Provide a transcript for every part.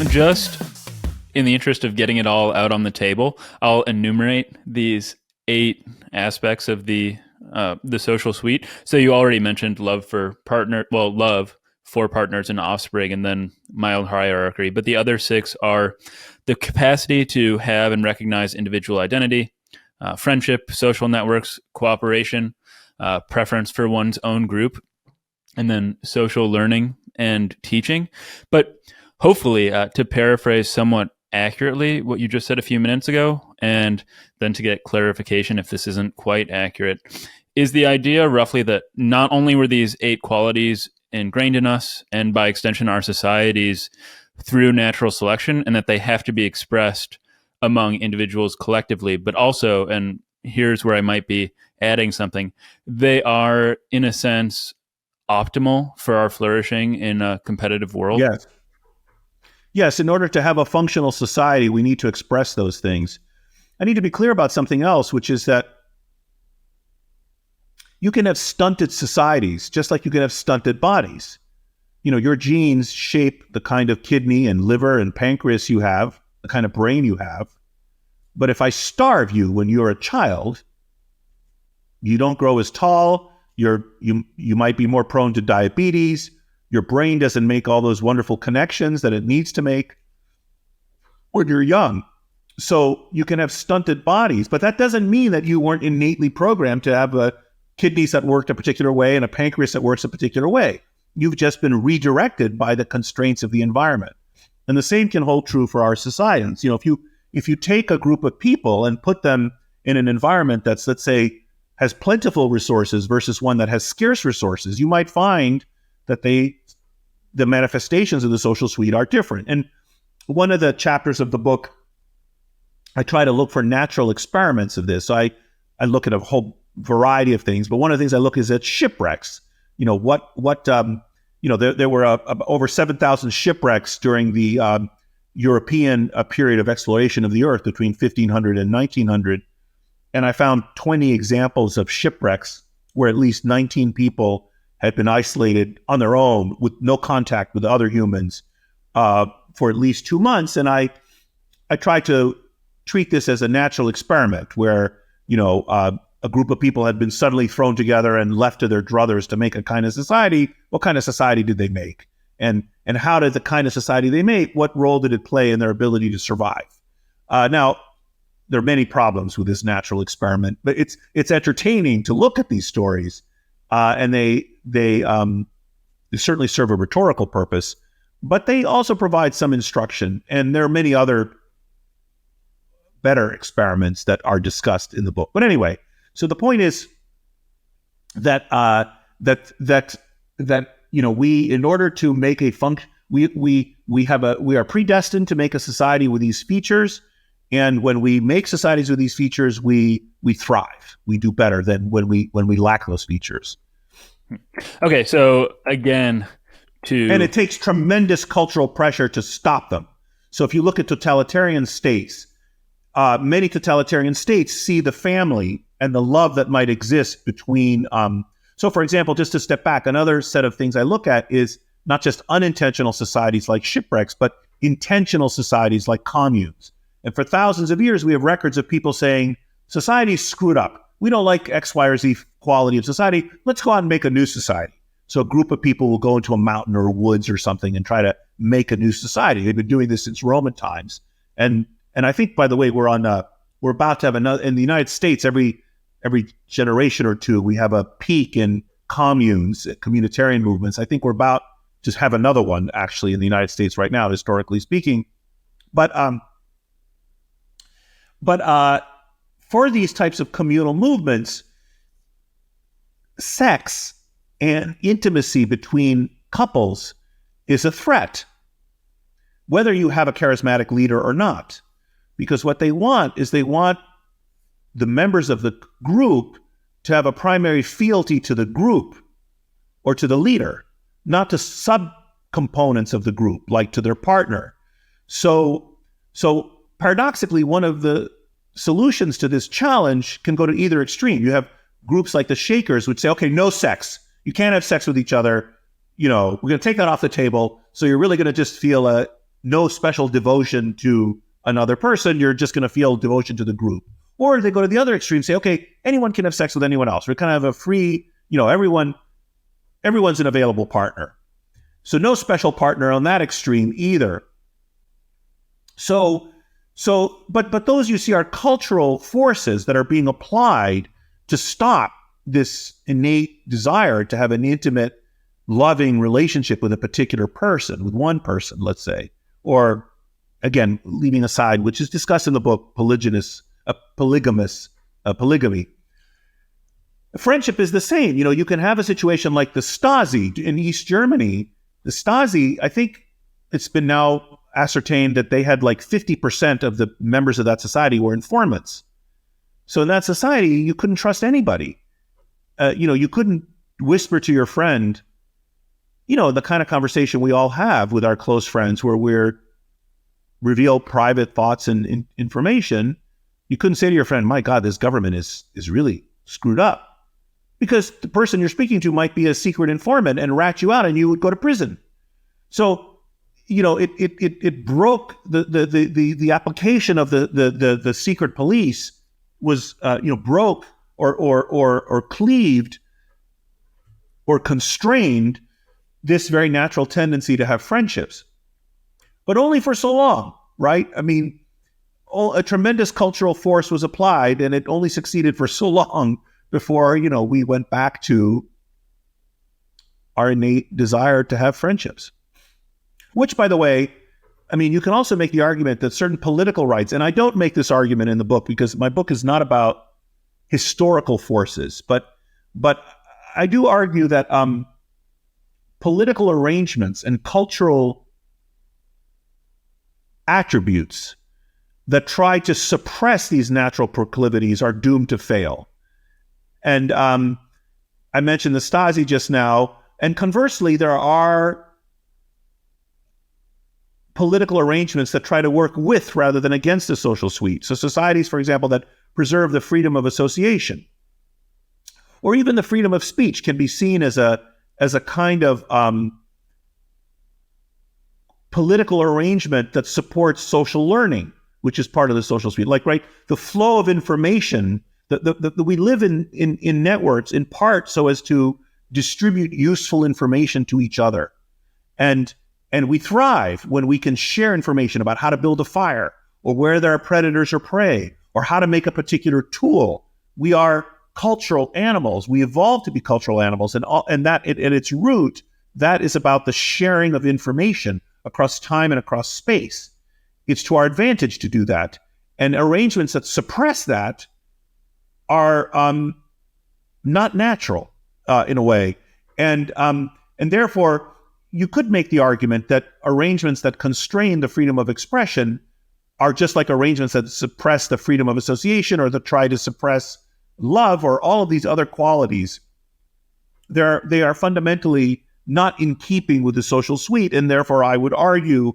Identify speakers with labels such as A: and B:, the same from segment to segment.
A: Just in the interest of getting it all out on the table, I'll enumerate these 8 aspects of the social suite. So you already mentioned love for partners and offspring, and then mild hierarchy. But the other 6 are the capacity to have and recognize individual identity, friendship, social networks, cooperation, preference for one's own group, and then social learning and teaching. But hopefully, to paraphrase somewhat accurately what you just said a few minutes ago, and then to get clarification if this isn't quite accurate, is the idea roughly that not only were these 8 qualities ingrained in us and by extension our societies through natural selection, and that they have to be expressed among individuals collectively, but also, and here's where I might be adding something, they are in a sense optimal for our flourishing in a competitive world?
B: Yes. Yes, in order to have a functional society, we need to express those things. I need to be clear about something else, which is that you can have stunted societies, just like you can have stunted bodies. Your genes shape the kind of kidney and liver and pancreas you have, the kind of brain you have. But if I starve you when you're a child, you don't grow as tall, you might be more prone to diabetes, your brain doesn't make all those wonderful connections that it needs to make when you're young. So you can have stunted bodies, but that doesn't mean that you weren't innately programmed to have kidneys that worked a particular way and a pancreas that works a particular way. You've just been redirected by the constraints of the environment. And the same can hold true for our societies. If you take a group of people and put them in an environment that's, let's say, has plentiful resources versus one that has scarce resources, you might find that the manifestations of the social suite are different. And one of the chapters of the book, I try to look for natural experiments of this. So I look at a whole variety of things, but one of the things I look is at shipwrecks. There were over 7,000 shipwrecks during the European period of exploration of the Earth between 1500 and 1900. And I found 20 examples of shipwrecks where at least 19 people had been isolated on their own with no contact with other humans for at least 2 months. And I tried to treat this as a natural experiment where, a group of people had been suddenly thrown together and left to their druthers to make a kind of society. What kind of society did they make? And how did the kind of society they made, what role did it play in their ability to survive? Now, there are many problems with this natural experiment, but it's entertaining to look at these stories, and they certainly serve a rhetorical purpose, but they also provide some instruction. And there are many other better experiments that are discussed in the book. But anyway, so the point is that we, in order to make a function, we are predestined to make a society with these features. And when we make societies with these features, we thrive. We do better than when we lack those features.
A: Okay, so again,
B: and it takes tremendous cultural pressure to stop them. So if you look at totalitarian states, many totalitarian states see the family and the love that might exist between. So, for example, just to step back, another set of things I look at is not just unintentional societies like shipwrecks, but intentional societies like communes. And for thousands of years, we have records of people saying, society's screwed up. We don't like X, Y, or Z quality of society. Let's go out and make a new society. So a group of people will go into a mountain or woods or something and try to make a new society. They've been doing this since Roman times. And I think, by the way, we're about to have another, in the United States, every generation or two, we have a peak in communes, communitarian movements. I think we're about to have another one actually in the United States right now, historically speaking. But for these types of communal movements, sex and intimacy between couples is a threat, whether you have a charismatic leader or not. Because what they want is the members of the group to have a primary fealty to the group or to the leader, not to subcomponents of the group, like to their partner. So paradoxically, one of the solutions to this challenge can go to either extreme. You have groups like the Shakers which say, okay, no sex. You can't have sex with each other. We're going to take that off the table. So you're really going to just feel no special devotion to another person. You're just going to feel devotion to the group. Or they go to the other extreme, say, okay, anyone can have sex with anyone else. We kind of have a free, everyone's an available partner. So no special partner on that extreme either. But those you see are cultural forces that are being applied to stop this innate desire to have an intimate, loving relationship with a particular person, with one person, let's say, or again, leaving aside, which is discussed in the book, polygamy. Friendship is the same. You can have a situation like the Stasi in East Germany. The Stasi, I think it's been now ascertained that they had like 50% of the members of that society were informants. So in that society, you couldn't trust anybody. You couldn't whisper to your friend, the kind of conversation we all have with our close friends where we're reveal private thoughts and information. You couldn't say to your friend, my God, this government is really screwed up. Because the person you're speaking to might be a secret informant and rat you out and you would go to prison. So, it broke the application of the secret police was, broke or cleaved or constrained this very natural tendency to have friendships. But only for so long, right? I mean, a tremendous cultural force was applied and it only succeeded for so long before, we went back to our innate desire to have friendships. Which, by the way, I mean, you can also make the argument that certain political rights, and I don't make this argument in the book because my book is not about historical forces, but I do argue that political arrangements and cultural attributes that try to suppress these natural proclivities are doomed to fail. And I mentioned the Stasi just now, and conversely, there are political arrangements that try to work with rather than against the social suite. So societies, for example, that preserve the freedom of association, or even the freedom of speech, can be seen as a kind of political arrangement that supports social learning, which is part of the social suite. Like, right, the flow of information that we live in networks in part so as to distribute useful information to each other. And we thrive when we can share information about how to build a fire or where there are predators or prey or how to make a particular tool. We are cultural animals. We evolved to be cultural animals, and that at its root, that is about the sharing of information across time and across space. It's to our advantage to do that. And arrangements that suppress that are not natural in a way. And therefore, you could make the argument that arrangements that constrain the freedom of expression are just like arrangements that suppress the freedom of association or that try to suppress love or all of these other qualities. They are fundamentally not in keeping with the social suite, and therefore I would argue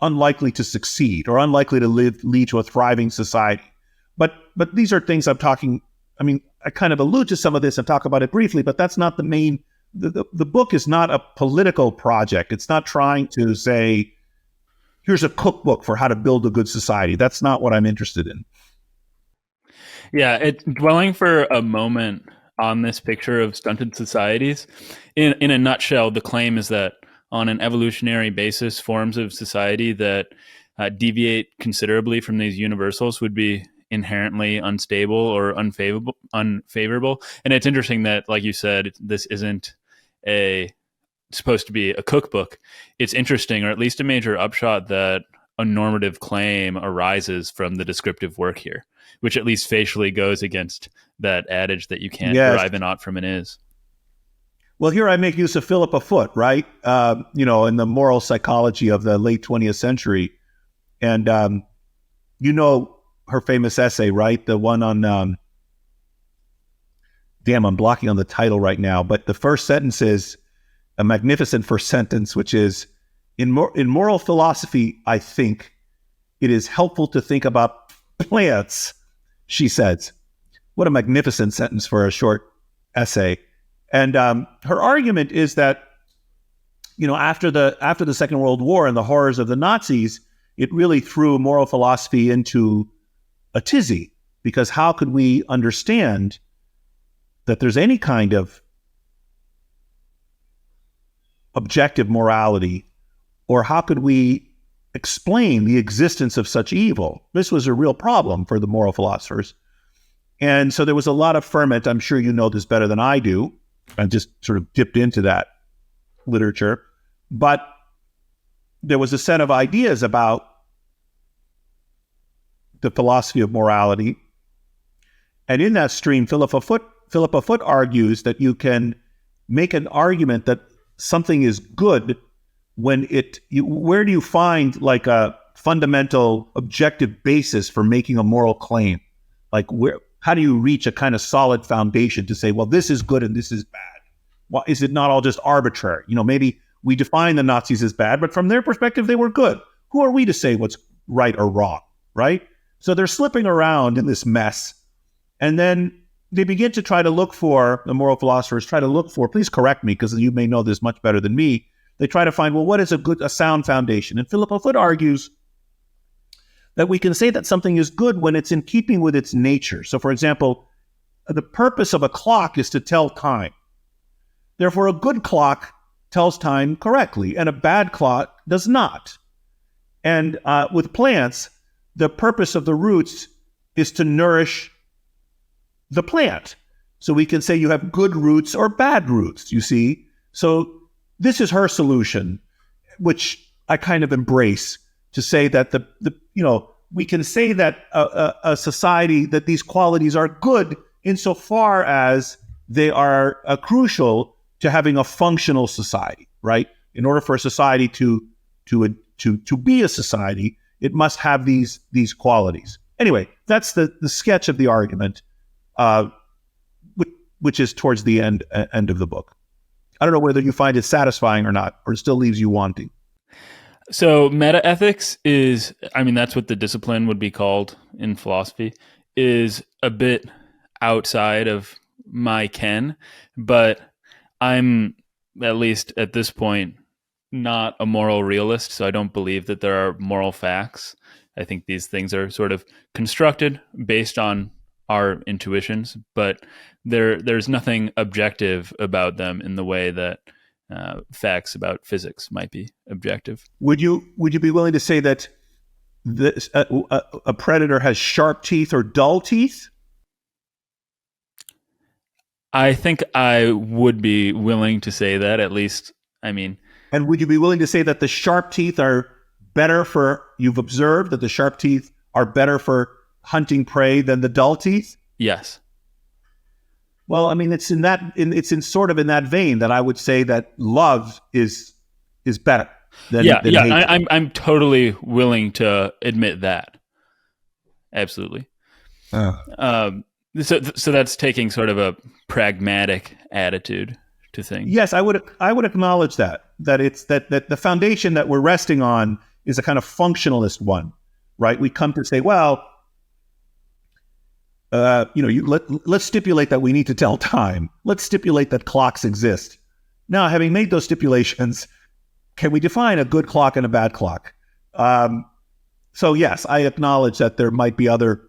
B: unlikely to succeed or unlikely to lead to a thriving society. But these are things I'm talking, I mean, I kind of allude to some of this and talk about it briefly, but that's not the main, the book is not a political project. It's not trying to say, here's a cookbook for how to build a good society. That's not what I'm interested in.
A: Yeah, dwelling for a moment on this picture of stunted societies, in a nutshell, the claim is that on an evolutionary basis, forms of society that deviate considerably from these universals would be inherently unstable or unfavorable. And it's interesting that, like you said, this isn't supposed to be a cookbook. It's interesting, or at least a major upshot, that a normative claim arises from the descriptive work here, which at least facially goes against that adage that you can't derive an ought from an is.
B: Well, here I make use of Philippa Foot, right? In the moral psychology of the late 20th century. And, her famous essay, right? The one on, I'm blocking on the title right now, but the first sentence is a magnificent first sentence, which is, in moral philosophy, I think it is helpful to think about plants, she says. What a magnificent sentence for a short essay. And her argument is that, after the Second World War and the horrors of the Nazis, it really threw moral philosophy into a tizzy, because how could we understand that there's any kind of objective morality, or how could we explain the existence of such evil? This was a real problem for the moral philosophers. And so there was a lot of ferment. I'm sure you know this better than I do. I just sort of dipped into that literature. But there was a set of ideas about the philosophy of morality. And in that stream, Philippa Foot argues that you can make an argument that something is good when where do you find like a fundamental objective basis for making a moral claim? Like how do you reach a kind of solid foundation to say, well, this is good and this is bad? Well, is it not all just arbitrary? Maybe we define the Nazis as bad, but from their perspective, they were good. Who are we to say what's right or wrong, right? So they're slipping around in this mess. And then they begin to try to look for, the moral philosophers try to look for, please correct me because you may know this much better than me. They try to find, well, what is a sound foundation? And Philippa Foot argues that we can say that something is good when it's in keeping with its nature. So, for example, the purpose of a clock is to tell time. Therefore, a good clock tells time correctly, and a bad clock does not. And with plants, the purpose of the roots is to nourish the plant. So we can say you have good roots or bad roots, you see? So this is her solution, which I kind of embrace, to say that we can say that a society, that these qualities are good insofar as they are crucial to having a functional society, right? In order for a society to be a society, it must have these qualities. Anyway, that's the sketch of the argument, which is towards the end of the book. I don't know whether you find it satisfying or not, or it still leaves you wanting.
A: So metaethics is, that's what the discipline would be called in philosophy, is a bit outside of my ken, but I'm, at least at this point, not a moral realist, so I don't believe that there are moral facts. I think these things are sort of constructed based on our intuitions, but there's nothing objective about them in the way that facts about physics might be objective.
B: Would you be willing to say that a predator has sharp teeth or dull teeth?
A: I think I would be willing to say that, at least. And
B: would you be willing to say that the sharp teeth are better for, you've observed that the sharp teeth are better for hunting prey than the dull teeth?
A: Yes.
B: Well, it's in that vein that I would say that love is better than hate.
A: I'm totally willing to admit that. Absolutely. So that's taking sort of a pragmatic attitude to things.
B: Yes, I would acknowledge that it's that the foundation that we're resting on is a kind of functionalist one, right? We come to say, well, let's stipulate that we need to tell time. Let's stipulate that clocks exist. Now, having made those stipulations, can we define a good clock and a bad clock? So yes, I acknowledge that there might be other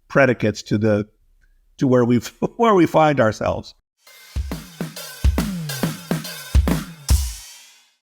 B: predicates to where we find ourselves.